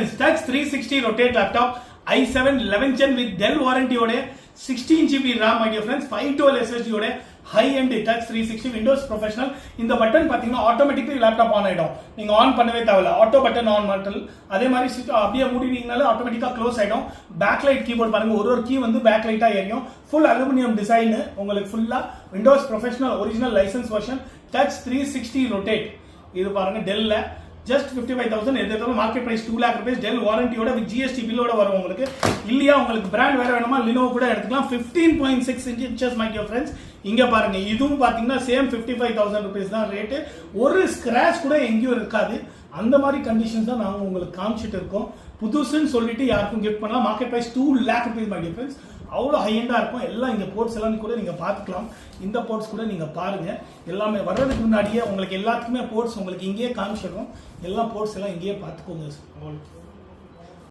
friends, Touch 360 rotate laptop i7 11th gen with Dell warranty ode 16GB RAM my dear friends, 512 SSD ode high end Touch 360 Windows Professional. இந்த button பாத்தீங்கன்னா automatically laptop on ஆயிடும். நீங்க on பண்ணவே தேவையில்ல. Auto button on மட்டும். அதே மாதிரி அப்படியே மூடினீங்கனால ஆட்டோமேட்டிக்கா க்ளோஸ் ஆயிடும். பேக் லைட் கீபோர்ட் பாருங்க, ஒரு கீ வந்து பேக் லைட்டா எரியும். ஃபுல் அலுமினியம் டிசைன், உங்களுக்கு ஃபுல்லா Windows Professional original license version Touch 360 rotate. இது பாருங்க டெல்ல just 55,000 எதிர்த்தாலும் market price 2 lakh rupees. Dell வாரண்டியோட வித் GST பில்லோட வரும் உங்களுக்கு. இல்லையா உங்களுக்கு பிராண்ட் வேற வேணுமா லினோவோ கூட எடுத்துக்கலாம். 15.6 inches my dear friends. இங்க பாருங்க, இதுவும் பாத்தீங்கன்னா சேம் 55,000 rupees தான் ரேட். ஒரு ஸ்கிராச் கூட எங்கேயும் இருக்காது. அந்த மாதிரி கண்டிஷன்ஸ் தான் நாங்க உங்களுக்கு காமிச்சிட்டு இருக்கோம். புதுசுன்னு சொல்லிட்டு யாருக்கும் கிஃப்ட் பண்ணலாம். Market price 2 lakh rupees my dear friends. அவ்வளோ ஹையண்டாக இருக்கும். எல்லாம் இங்கே போர்ட்ஸ் எல்லாம் கூட நீங்கள் பார்த்துக்கலாம். இந்த போர்ட்ஸ் கூட நீங்கள் பாருங்கள். எல்லாமே வர்றதுக்கு முன்னாடியே உங்களுக்கு எல்லாத்துக்குமே போர்ட்ஸ் உங்களுக்கு இங்கேயே காமிச்சிடும். எல்லா போர்ட்ஸ் எல்லாம் இங்கேயே பார்த்துக்கோங்க.